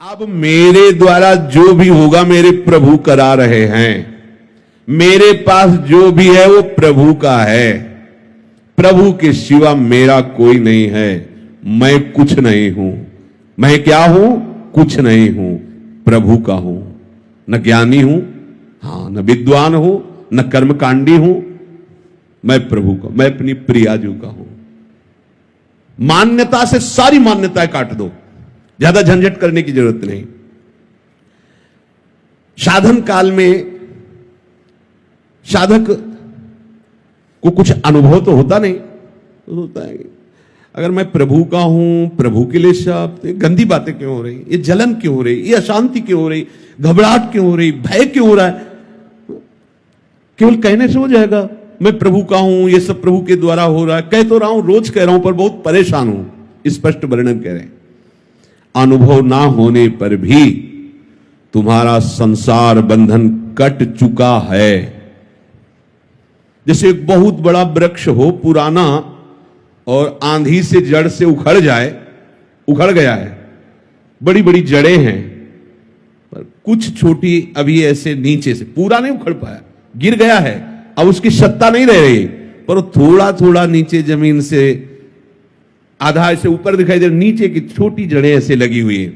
अब मेरे द्वारा जो भी होगा मेरे प्रभु करा रहे हैं। मेरे पास जो भी है वो प्रभु का है। प्रभु के सिवा मेरा कोई नहीं है। मैं कुछ नहीं हूं। मैं क्या हूं? कुछ नहीं हूं, प्रभु का हूं। न ज्ञानी हूं, हां, न विद्वान हूं, न कर्मकांडी हूं। मैं प्रभु का, मैं अपनी प्रियाजू का हूं। मान्यता से सारी मान्यताएं काट दो, ज्यादा झंझट करने की जरूरत नहीं। साधन काल में साधक को कुछ अनुभव तो होता नहीं, तो होता है अगर मैं प्रभु का हूं, प्रभु के लिए सब, गंदी बातें क्यों हो रही, ये जलन क्यों हो रही, ये अशांति क्यों हो रही, घबराहट क्यों हो रही, भय क्यों हो रहा है? केवल कहने से हो जाएगा मैं प्रभु का हूं, ये सब प्रभु के द्वारा हो रहा है। कह तो रहा हूं, रोज कह रहा हूं, पर बहुत परेशान हूं। स्पष्ट वर्णन कह रहे हैं। अनुभव ना होने पर भी तुम्हारा संसार बंधन कट चुका है। जैसे एक बहुत बड़ा वृक्ष हो, पुराना, और आंधी से जड़ से उखड़ जाए, उखड़ गया है, बड़ी बड़ी जड़ें हैं, पर कुछ छोटी अभी ऐसे नीचे से, पूरा नहीं उखड़ पाया, गिर गया है, अब उसकी सत्ता नहीं रह रही, पर थोड़ा थोड़ा नीचे जमीन से आधा ऐसे ऊपर दिखाई दे रहा, नीचे की छोटी जड़ें ऐसे लगी हुई है,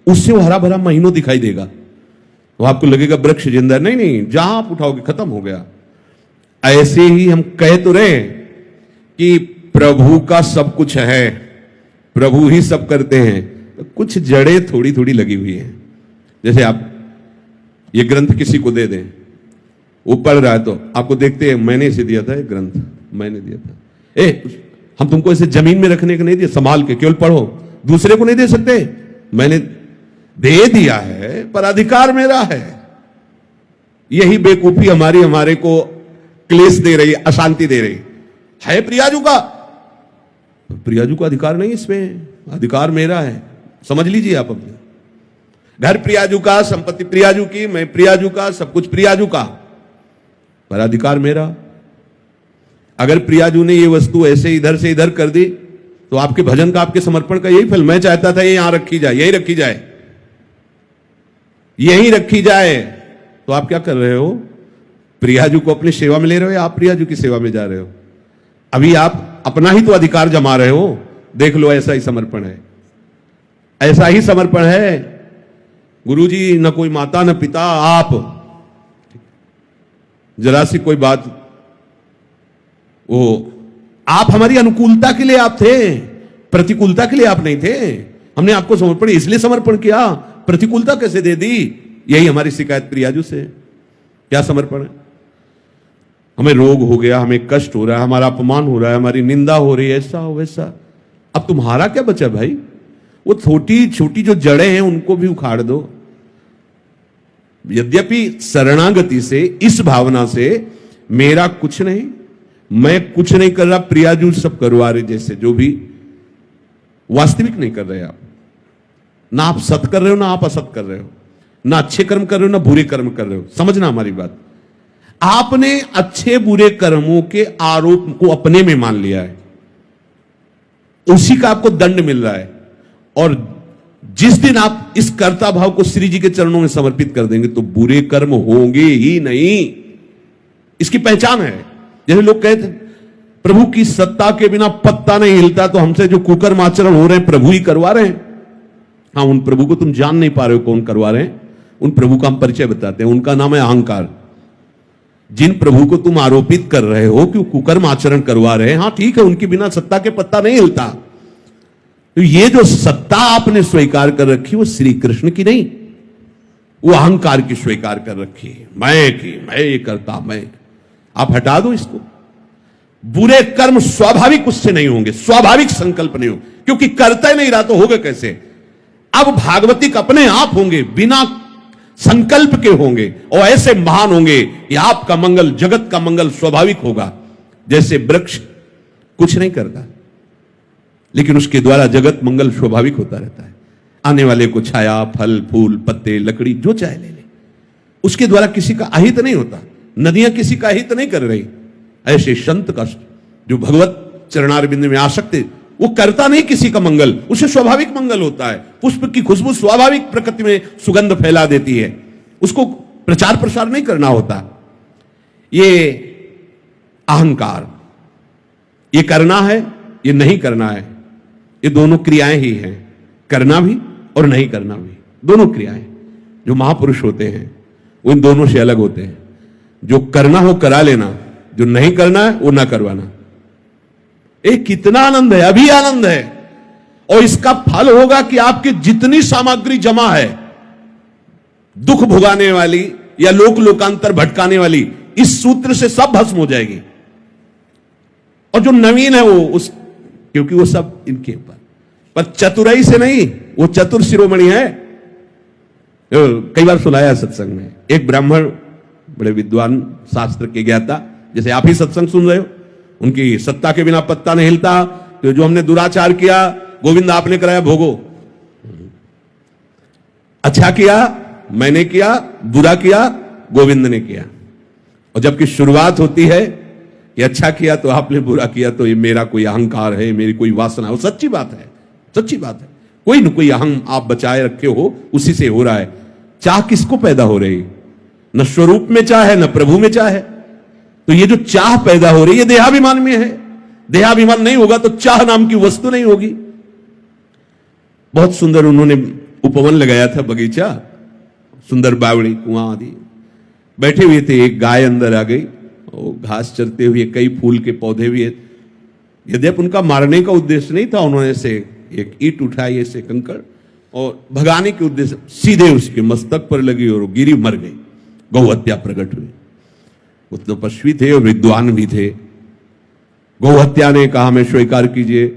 उससे वो हरा भरा महीनों दिखाई देगा, तो आपको लगेगा वृक्ष जिंदा। नहीं नहीं, जहां आप उठाओगे खत्म हो गया। ऐसे ही हम कह तो रहे कि प्रभु का सब कुछ है, प्रभु ही सब करते हैं, तो कुछ जड़ें थोड़ी थोड़ी लगी हुई हैं। जैसे आप ये ग्रंथ किसी को दे दें, वो पढ़ रहा है, तो आपको देखते हैं मैंने इसे दिया था, ये ग्रंथ मैंने दिया था। हम तुमको इसे जमीन में रखने को नहीं दिया, संभाल के केवल पढ़ो। दूसरे को नहीं दे सकते, मैंने दे दिया है, पर अधिकार मेरा है। यही बेकूफी हमारे को क्लेश दे रही, अशांति दे रही है। प्रियाजू का, प्रियाजू का अधिकार नहीं, इसमें अधिकार मेरा है। समझ लीजिए आप अपने घर प्रियाजू का, संपत्ति प्रियाजू की, मैं प्रियाजू का, सब कुछ प्रियाजू का, पर अधिकार मेरा। अगर प्रियाजू ने ये वस्तु ऐसे इधर से इधर कर दी, तो आपके भजन का, आपके समर्पण का यही फल। मैं चाहता था ये यहां रखी जाए, यही रखी जाए, यही रखी जाए, तो आप क्या कर रहे हो? प्रियाजू को अपनी सेवा में ले रहे हो या आप प्रियाजू की सेवा में जा रहे हो? अभी आप अपना ही तो अधिकार जमा रहे हो। देख लो, ऐसा ही समर्पण है, ऐसा ही समर्पण है। गुरुजी न कोई माता न पिता, आप जरा सी कोई बात, वो आप हमारी अनुकूलता के लिए आप थे, प्रतिकूलता के लिए आप नहीं थे। हमने आपको समर्पण इसलिए समर्पण किया, प्रतिकूलता कैसे दे दी? यही हमारी शिकायत प्रियाजू से। क्या समर्पण है? हमें रोग हो गया, हमें कष्ट हो रहा है, हमारा अपमान हो रहा है, हमारी निंदा हो रही है, ऐसा हो वैसा। अब तुम्हारा क्या बचा भाई? वो छोटी छोटी जो जड़ें हैं उनको भी उखाड़ दो। यद्यपि शरणागति से, इस भावना से, मेरा कुछ नहीं, मैं कुछ नहीं कर रहा, प्रियाजू सब करवा रहे, जैसे जो भी वास्तविक नहीं कर रहे आप। ना आप सत कर रहे हो, ना आप असत कर रहे हो, ना अच्छे कर्म कर रहे हो, ना बुरे कर्म कर रहे हो। समझना हमारी बात। आपने अच्छे बुरे कर्मों के आरोप को अपने में मान लिया है, उसी का आपको दंड मिल रहा है। और जिस दिन आप इस कर्ता भाव को श्री जी के चरणों में समर्पित कर देंगे, तो बुरे कर्म होंगे ही नहीं। इसकी पहचान है। जैसे लोग कहते प्रभु की सत्ता के बिना पत्ता नहीं हिलता, तो हमसे जो कुकर्म आचरण हो रहे हैं प्रभु ही करवा रहे हैं। हाँ, उन प्रभु को तुम जान नहीं पा रहे हो कौन करवा रहे हैं। उन प्रभु का हम परिचय बताते हैं, उनका नाम है अहंकार। जिन प्रभु को तुम आरोपित कर रहे हो कि कुकर्म आचरण करवा रहे हैं, हाँ ठीक है, उनके बिना सत्ता के पत्ता नहीं हिलता। तो ये जो सत्ता आपने स्वीकार कर रखी, वो श्री कृष्ण की नहीं, वो अहंकार की स्वीकार कर रखी है। मैं ये करता, मैं। आप हटा दो इसको। बुरे कर्म स्वाभाविक उससे नहीं होंगे, स्वाभाविक संकल्प नहीं हो, क्योंकि करता ही नहीं रहा तो होगा कैसे? अब भागवतिक अपने आप होंगे, बिना संकल्प के होंगे, और ऐसे महान होंगे कि आपका मंगल, जगत का मंगल स्वाभाविक होगा। जैसे वृक्ष कुछ नहीं करता, लेकिन उसके द्वारा जगत मंगल स्वाभाविक होता रहता है। आने वाले को छाया, फल, फूल, पत्ते, लकड़ी, जो चाहे ले ले, उसके द्वारा किसी का अहित नहीं होता। नदियां किसी का हित नहीं कर रही। ऐसे संत का, जो भगवत चरणारविंद में आसक्त वो करता नहीं किसी का मंगल, उसे स्वाभाविक मंगल होता है। पुष्प की खुशबू स्वाभाविक प्रकृति में सुगंध फैला देती है, उसको प्रचार प्रसार नहीं करना होता। ये अहंकार, ये करना है, ये नहीं करना है, ये दोनों क्रियाएं ही हैं, करना भी और नहीं करना भी, दोनों क्रियाएं। जो महापुरुष होते हैं वो इन दोनों से अलग होते हैं। जो करना हो करा लेना, जो नहीं करना है वो ना करवाना। कितना आनंद है, अभी आनंद है। और इसका फल होगा कि आपकी जितनी सामग्री जमा है दुख भुगाने वाली या लोक लोकांतर भटकाने वाली, इस सूत्र से सब भस्म हो जाएगी। और जो नवीन है वो क्योंकि वो सब इनके ऊपर, पर चतुराई से नहीं, वो चतुर शिरोमणि है। कई बार सुनाया सत्संग में, एक ब्राह्मण बड़े विद्वान शास्त्र के ज्ञाता, जैसे आप ही सत्संग सुन रहे हो, उनकी सत्ता के बिना पत्ता नहीं हिलता। तो जो हमने दुराचार किया, गोविंद आपने कराया भोगो। अच्छा किया मैंने किया, बुरा किया गोविंद ने किया। और जबकि शुरुआत होती है कि अच्छा किया तो आपने, बुरा किया तो ये मेरा कोई अहंकार है, मेरी कोई वासना है। वो सच्ची बात है, सच्ची बात है। कोई न कोई अहम आप बचाए रखे हो, उसी से हो रहा है। चाह किसको पैदा हो रही? न स्वरूप में चाह है, न प्रभु में चाह है। तो ये जो चाह पैदा हो रही है देहाभिमान में है। देहाभिमान नहीं होगा तो चाह नाम की वस्तु नहीं होगी। बहुत सुंदर उन्होंने उपवन लगाया था, बगीचा, सुंदर बावड़ी, कुआं आदि। बैठे हुए थे, एक गाय अंदर आ गई और घास चरते हुए, कई फूल के पौधे भी है। यद्यपि उनका मारने का उद्देश्य नहीं था, उन्होंने से एक ईंट उठाई, ऐसे कंकड़, और भगाने के उद्देश्य सीधे उसके मस्तक पर लगी और गिरी, मर गई। गौ हत्या प्रकट हुई। वो तपस्वी थे और विद्वान भी थे। गौ हत्या ने कहा मैं स्वीकार कीजिए,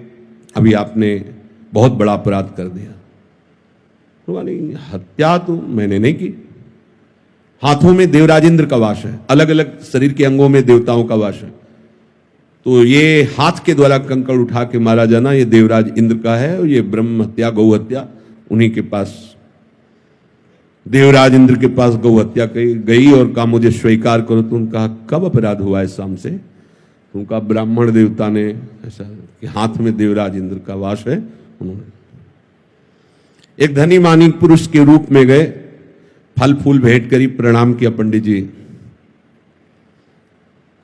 अभी आपने बहुत बड़ा अपराध कर दिया। तो नहीं, हत्या तो मैंने नहीं की। हाथों में देवराज इंद्र का वास है, अलग अलग शरीर के अंगों में देवताओं का वास है। तो ये हाथ के द्वारा कंकड़ उठा के मारा जाना, ये देवराज इंद्र का है। और ये ब्रह्म हत्या, गौ हत्या उन्हीं के पास, देवराज इंद्र के पास गौ हत्या गई और कहा मुझे स्वीकार करो। तो उनका कब अपराध हुआ है शाम से? तो उनका ब्राह्मण देवता ने ऐसा कि हाथ में देवराज इंद्र का वास है। उन्होंने एक धनी मानी पुरुष के रूप में गए, फल फूल भेंट करी, प्रणाम किया, पंडित जी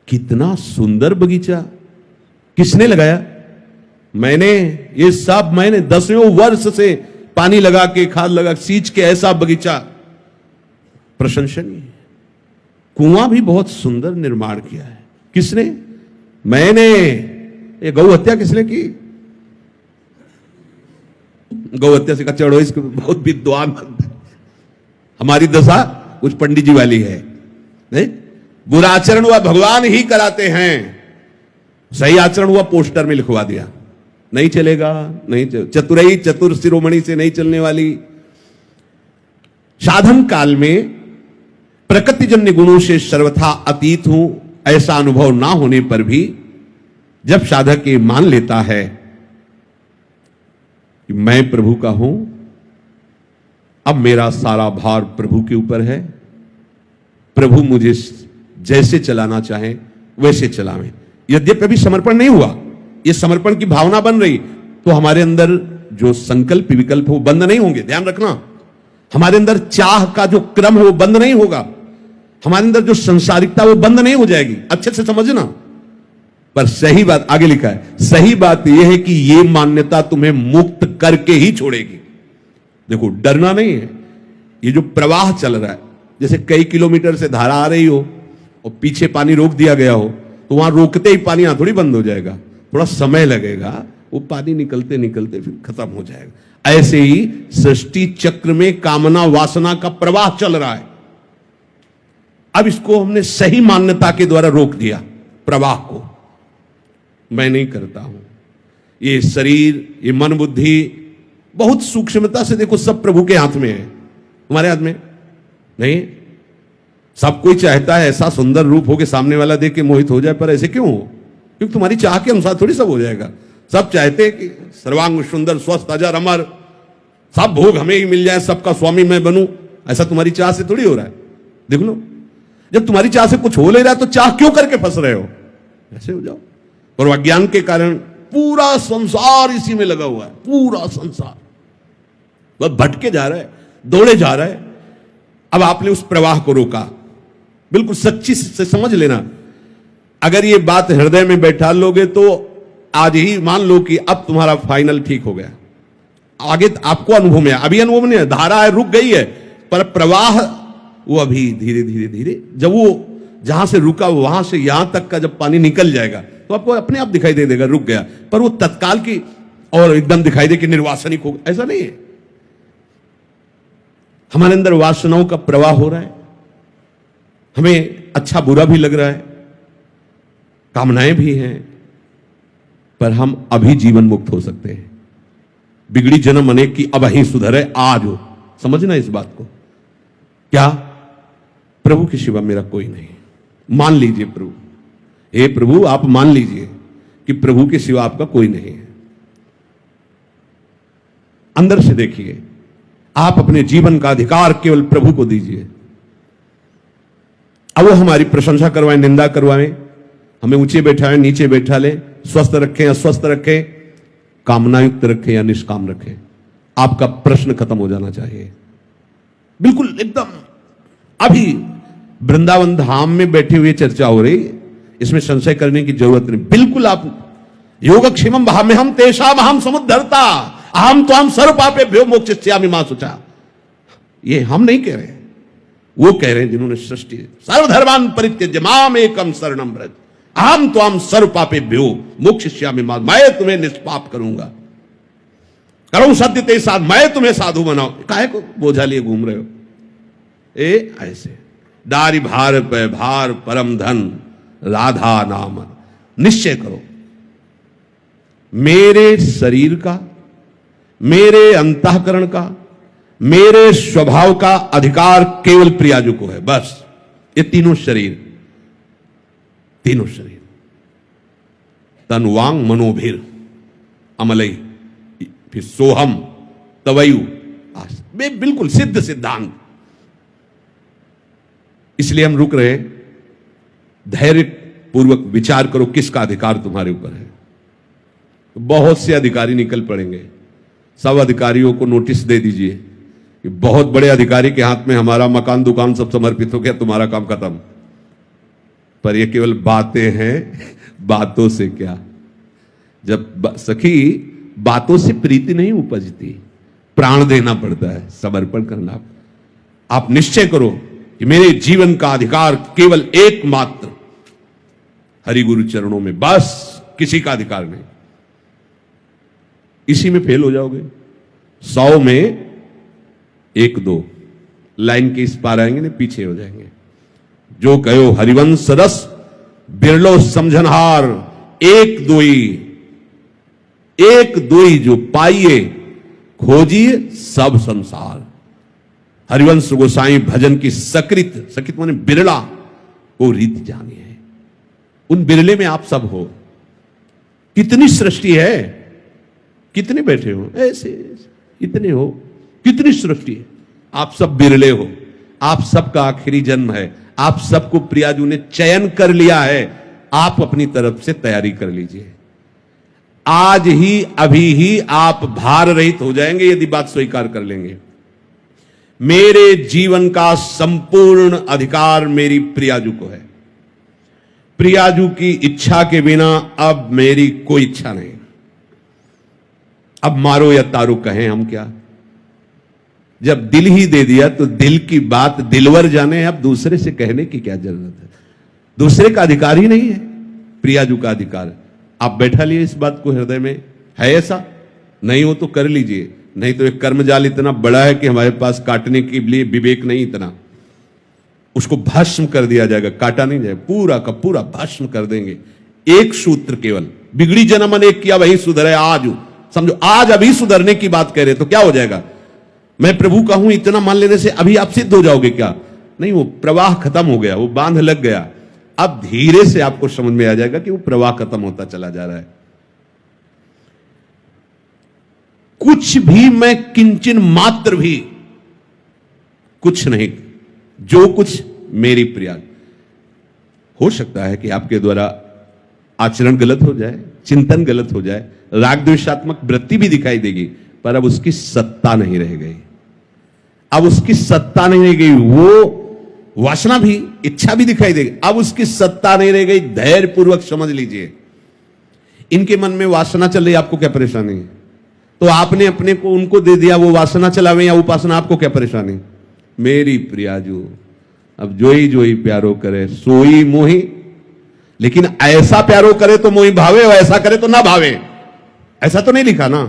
कितना सुंदर बगीचा, किसने लगाया? मैंने, ये सब मैंने 10 वर्ष से पानी लगा के, खाद लगा सींच के, ऐसा बगीचा प्रशंसनीय। कुआं भी बहुत सुंदर निर्माण किया है, किसने? मैंने। ये गौ हत्या किसने की? गौ हत्या से कहा चढ़ो इसको, बहुत विद्वान। हमारी दशा कुछ पंडित जी वाली है, नहीं? बुरा आचरण हुआ भगवान ही कराते हैं, सही आचरण हुआ पोस्टर में लिखवा दिया, नहीं चलेगा, नहीं चतुराई, चतुर शिरोमणि से नहीं चलने वाली। साधन काल में प्रकृतिजन्य गुणों से सर्वथा अतीत हूं, ऐसा अनुभव ना होने पर भी जब साधक ये मान लेता है कि मैं प्रभु का हूं, अब मेरा सारा भार प्रभु के ऊपर है, प्रभु मुझे जैसे चलाना चाहे वैसे चलावें। यद्यपि अभी समर्पण नहीं हुआ, ये समर्पण की भावना बन रही, तो हमारे अंदर जो संकल्प विकल्प वो बंद नहीं होंगे। ध्यान रखना, हमारे अंदर चाह का जो क्रम है वो बंद नहीं होगा, हमारे अंदर जो संसारिकता वो बंद नहीं हो जाएगी। अच्छे से समझना। पर सही बात आगे लिखा है, सही बात यह है कि यह मान्यता तुम्हें मुक्त करके ही छोड़ेगी। देखो, डरना नहीं है। ये जो प्रवाह चल रहा है, जैसे कई किलोमीटर से धारा आ रही हो और पीछे पानी रोक दिया गया हो, तो वहां रोकते ही पानी थोड़ी बंद हो जाएगा, थोड़ा समय लगेगा, वो पानी निकलते निकलते फिर खत्म हो जाएगा। ऐसे ही सृष्टि चक्र में कामना वासना का प्रवाह चल रहा है। अब इसको हमने सही मान्यता के द्वारा रोक दिया, प्रवाह को। मैं नहीं करता हूं, ये शरीर, ये मन बुद्धि बहुत सूक्ष्मता से देखो, सब प्रभु के हाथ में है, तुम्हारे हाथ में नहीं। सब कोई चाहता है ऐसा सुंदर रूप हो कि सामने वाला देख के मोहित हो जाए, पर ऐसे क्यों हो? क्योंकि तुम्हारी चाह के अनुसार थोड़ी सब हो जाएगा। सब चाहते हैं कि सर्वांग सुंदर, स्वस्थ, अजर, अमर, सब भोग हमें ही मिल जाए, सबका स्वामी मैं बनूं, ऐसा तुम्हारी चाह से थोड़ी हो रहा है। देख लो, जब तुम्हारी चाह से कुछ हो ले रहा है तो चाह क्यों करके फंस रहे हो? ऐसे हो जाओ। और अज्ञान के कारण पूरा संसार इसी में लगा हुआ है, पूरा संसार बस भटके जा रहा है, दौड़े जा रहा है। अब आपने उस प्रवाह को रोका, बिल्कुल सच्ची से समझ लेना। अगर ये बात हृदय में बैठा लोगे तो आज ही मान लो कि अब तुम्हारा फाइनल ठीक हो गया। आगे आपको अनुभव में, अभी अनुभव नहीं है, धारा है रुक गई है, पर प्रवाह वो अभी धीरे धीरे धीरे, जब वो जहां से रुका वहां से यहां तक का जब पानी निकल जाएगा तो आपको अपने आप दिखाई दे देगा रुक गया। पर वो तत्काल की और एकदम दिखाई दे कि निर्वासनिक हो, ऐसा नहीं है। हमारे अंदर वासनाओं का प्रवाह हो रहा है, हमें अच्छा बुरा भी लग रहा है, कामनाएं भी हैं, पर हम अभी जीवन मुक्त हो सकते हैं। बिगड़ी जन्म अनेक की अब ही सुधरे आज हो, समझना इस बात को। क्या? प्रभु के सिवा मेरा कोई नहीं। मान लीजिए प्रभु, हे प्रभु आप मान लीजिए कि प्रभु के सिवा आपका कोई नहीं है। अंदर से देखिए, आप अपने जीवन का अधिकार केवल प्रभु को दीजिए। अब वो हमारी प्रशंसा करवाएं, निंदा करवाएं, हमें ऊंचे बैठाएं, नीचे बैठा लें, स्वस्थ रखें, अस्वस्थ रखें, कामनायुक्त रखें या निष्काम रखें, आपका प्रश्न खत्म हो जाना चाहिए। बिल्कुल एकदम अभी वृंदावन धाम में बैठे हुए चर्चा हो रही, इसमें संशय करने की जरूरत नहीं। बिल्कुल आप योगक्षेमम भाव में हम तेषाम अहम समुद्धरता अहम तो हम सर्व पापेभ्यो मोक्षयिष्यामि मा शुचा। ये हम नहीं कह रहे, वो कह रहे हैं जिन्होंने सृष्टि सर्वधर्मान् परित्यज्य माम एकम शरणम व्रज अहम तो हम सर्व पापेभ्यो मोक्षयिष्यामि मा, मैं तुम्हें निष्पाप करूंगा, करूं सत्य ते साध, मैं तुम्हें साधु बनाऊं। काहे को बोझा लिए घूम रहे हो? ऐसे दारी भार पे भार परम धन राधा नाम। निश्चय करो मेरे शरीर का, मेरे अंतःकरण का, मेरे स्वभाव का अधिकार केवल प्रियाजू को है। बस ये तीनों शरीर तन वांग मनोभिर अमलई, फिर सोहम तवयु, बिल्कुल सिद्ध सिद्धांत। इसलिए हम रुक रहे, धैर्य पूर्वक विचार करो किसका अधिकार तुम्हारे ऊपर है। बहुत से अधिकारी निकल पड़ेंगे, सब अधिकारियों को नोटिस दे दीजिए कि बहुत बड़े अधिकारी के हाथ में हमारा मकान दुकान सब समर्पित हो गया, तुम्हारा काम खत्म। पर ये केवल बातें हैं, बातों से क्या। जब सखी बातों से प्रीति नहीं उपजती, प्राण देना पड़ता है, समर्पण करना। आप निश्चय करो कि मेरे जीवन का अधिकार केवल एकमात्र हरि गुरु चरणों में, बस किसी का अधिकार नहीं। इसी में फेल हो जाओगे। 100 में 1-2 लाइन के इस पार आएंगे ना, पीछे हो जाएंगे। जो कहो हरिवंश रस बिरलो समझनहार, एक दोई जो पाइए खोजिए सब संसार। हरिवंश गोसाई भजन की सकृत माने बिरला वो रीति जानी है। उन बिरले में आप सब हो। कितनी सृष्टि है, कितने बैठे हो ऐसे, इतने हो, कितनी सृष्टि है। आप सब बिरले हो, आप सबका आखिरी जन्म है, आप सबको प्रियाजू ने चयन कर लिया है। आप अपनी तरफ से तैयारी कर लीजिए। आज ही अभी ही आप भार रहित हो जाएंगे यदि बात स्वीकार कर लेंगे। मेरे जीवन का संपूर्ण अधिकार मेरी प्रियाजू को है। प्रियाजू की इच्छा के बिना अब मेरी कोई इच्छा नहीं। अब मारो या तारो कहें हम क्या। जब दिल ही दे दिया तो दिल की बात दिलवर जाने, अब दूसरे से कहने की क्या जरूरत है। दूसरे का अधिकार ही नहीं है, प्रियाजू का अधिकार। आप बैठा लिए इस बात को हृदय में, है ऐसा? नहीं हो तो कर लीजिए, नहीं तो एक कर्मजाल इतना बड़ा है कि हमारे पास काटने के लिए विवेक नहीं इतना। उसको भस्म कर दिया जाएगा, काटा नहीं जाएगा, पूरा का पूरा भस्म कर देंगे। एक सूत्र केवल, बिगड़ी जन्म अनेक किया वही सुधरे आज। समझो आज अभी सुधरने की बात कह रहे तो क्या हो जाएगा। मैं प्रभु का हूं इतना मान लेने से अभी आप सिद्ध हो जाओगे क्या? नहीं, वो प्रवाह खत्म हो गया, वो बांध लग गया। अब धीरे से आपको समझ में आ जाएगा कि वो प्रवाह खत्म होता चला जा रहा है। कुछ भी मैं किंचन मात्र भी कुछ नहीं, जो कुछ मेरी प्रिया। हो सकता है कि आपके द्वारा आचरण गलत हो जाए, चिंतन गलत हो जाए, राग द्वेषात्मक वृत्ति भी दिखाई देगी, पर अब उसकी सत्ता नहीं रह गई। अब उसकी सत्ता नहीं रह गई। वो वासना भी, इच्छा भी दिखाई देगी, अब उसकी सत्ता नहीं रह गई। धैर्य पूर्वक समझ लीजिए, इनके मन में वासना चल रही, आपको क्या परेशानी है? तो आपने अपने को उनको दे दिया, वो वासना चलावे या उपासना, आपको क्या परेशानी? मेरी प्रियाजू अब जोई प्यारो करे सोई मोही, लेकिन ऐसा प्यारो करे तो मोही भावे और ऐसा करे तो ना भावे, ऐसा तो नहीं लिखा ना,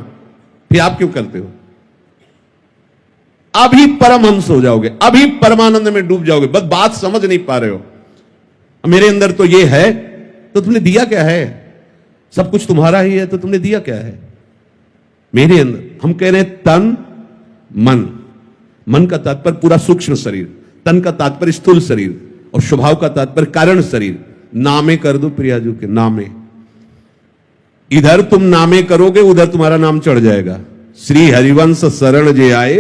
फिर आप क्यों करते हो? अभी परमहंस हो जाओगे, अभी परमानंद में डूब जाओगे, बस बात समझ नहीं पा रहे हो। मेरे अंदर तो ये है, तो तुमने दिया क्या है? सब कुछ तुम्हारा ही है, तो तुमने दिया क्या है मेरे अंदर? हम कह रहे हैं तन मन, मन का तात्पर्य पूरा सूक्ष्म शरीर, तन का तात्पर्य स्थूल शरीर, और स्वभाव का तात्पर्य कारण शरीर। नामे कर दो प्रियाजू के, नामे। इधर तुम नामे करोगे, उधर तुम्हारा नाम चढ़ जाएगा। श्री हरिवंश शरण जे आए,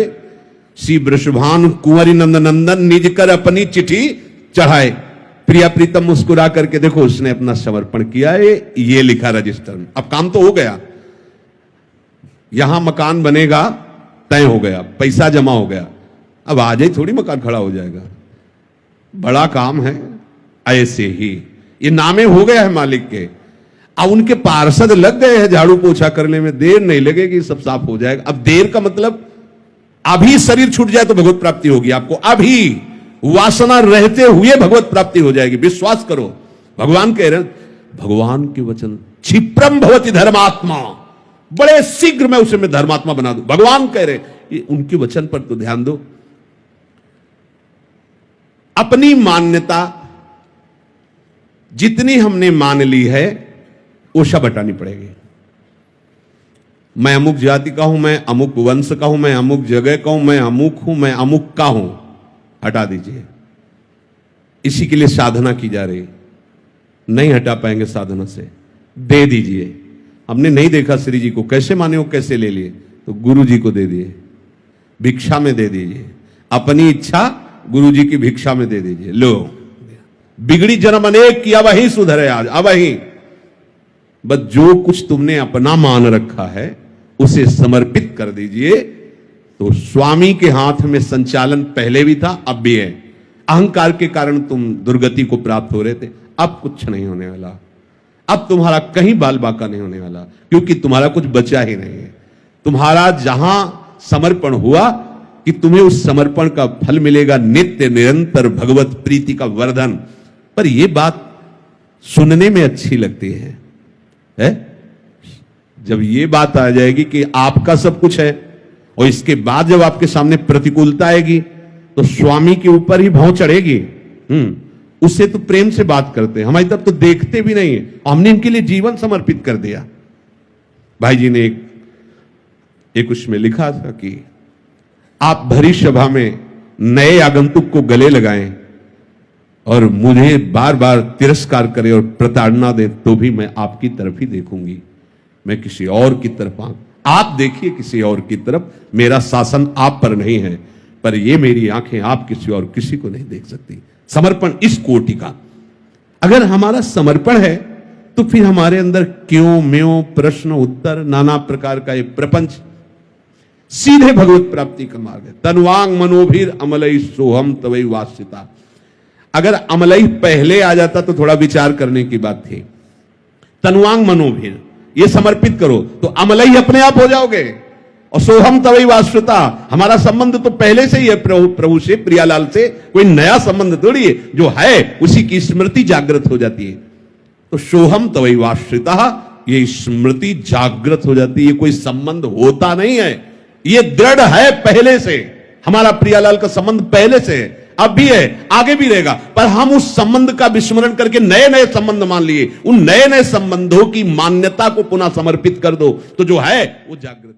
श्री वृषभानु कुंवरी नंद नंदन, निज कर अपनी चिट्ठी चढ़ाए। प्रिया प्रीतम मुस्कुरा करके देखो, उसने अपना समर्पण किया है, ये लिखा रजिस्टर में। अब काम तो हो गया, यहां मकान बनेगा, तय हो गया, पैसा जमा हो गया, अब आज ही थोड़ी मकान खड़ा हो जाएगा, बड़ा काम है। ऐसे ही ये नामे हो गया है मालिक के। अब उनके पार्षद लग गए हैं झाड़ू पोछा करने में, देर नहीं लगेगी, सब साफ हो जाएगा। अब देर का मतलब अभी शरीर छूट जाए तो भगवत प्राप्ति होगी आपको, अभी वासना रहते हुए भगवत प्राप्ति हो जाएगी, विश्वास करो। भगवान कह रहे हैं, भगवान के वचन क्षिप्रम भवति धर्मात्मा, बड़े शीघ्र मैं उसे मैं धर्मात्मा बना दूं, भगवान कह रहे। ये उनके वचन पर तो ध्यान दो। अपनी मान्यता जितनी हमने मान ली है वो सब हटानी पड़ेगी। मैं अमुक जाति का हूं, मैं अमुक वंश का हूं, मैं अमुक जगह का हूं, मैं अमुक हूं, मैं अमुक का हूं, हटा दीजिए। इसी के लिए साधना की जा रही, नहीं हटा पाएंगे साधना से, दे दीजिए। हमने नहीं देखा श्री जी को कैसे माने हो, कैसे ले लिए, तो गुरु जी को दे दिए, भिक्षा में दे दीजिए, अपनी इच्छा गुरु जी की भिक्षा में दे दीजिए। लो, बिगड़ी जन्म अनेक किया, वही सुधरे आज, अब वही। बस जो कुछ तुमने अपना मान रखा है उसे समर्पित कर दीजिए, तो स्वामी के हाथ में संचालन पहले भी था, अब भी है। अहंकार के कारण तुम दुर्गति को प्राप्त हो रहे थे, अब कुछ नहीं होने वाला, अब तुम्हारा कहीं बाल बाका नहीं होने वाला, क्योंकि तुम्हारा कुछ बचा ही नहीं है। तुम्हारा जहां समर्पण हुआ कि तुम्हें उस समर्पण का फल मिलेगा, नित्य निरंतर भगवत प्रीति का वर्धन। पर यह बात सुनने में अच्छी लगती है? जब ये बात आ जाएगी कि आपका सब कुछ है, और इसके बाद जब आपके सामने प्रतिकूलता आएगी तो स्वामी के ऊपर ही भाव चढ़ेगी। उससे तो प्रेम से बात करते हैं, हमारी तरफ तो देखते भी नहीं है। हमने इनके लिए जीवन समर्पित कर दिया। भाई जी ने एक उसमें लिखा था कि आप भरी सभा में नए आगंतुक को गले लगाएं और मुझे बार बार तिरस्कार करे और प्रताड़ना दे, तो भी मैं आपकी तरफ ही देखूंगी, मैं किसी और की तरफ आप देखिए किसी और की तरफ, मेरा शासन आप पर नहीं है, पर ये मेरी आंखें आप किसी और किसी को नहीं देख सकती। समर्पण इस कोटि का अगर हमारा समर्पण है, तो फिर हमारे अंदर क्यों म्यों प्रश्न उत्तर नाना प्रकार का एक प्रपंच, सीधे भगवत प्राप्ति का मार्ग है। तन्वांग मनोभीर अमलई सोहम तवई वासिता। अगर अमलई पहले आ जाता तो थोड़ा विचार करने की बात थी। तन्वांग मनोभीर, ये समर्पित करो तो अमलई अपने आप हो जाओगे, और सोहम तवई वासिता, हमारा संबंध तो पहले से ही है प्रभु से, प्रियालाल से, कोई नया संबंध थोड़ी है, जो है उसी की स्मृति जागृत हो जाती है। तो सोहम तवई वासिता, ये स्मृति जागृत हो जाती है, ये कोई संबंध होता नहीं है, ये दृढ़ है पहले से। हमारा प्रियालाल का संबंध पहले से है, अब भी है, आगे भी रहेगा, पर हम उस संबंध का विस्मरण करके नए नए संबंध मान लिए। उन नए नए संबंधों की मान्यता को पुनः समर्पित कर दो, तो जो है वो जागृत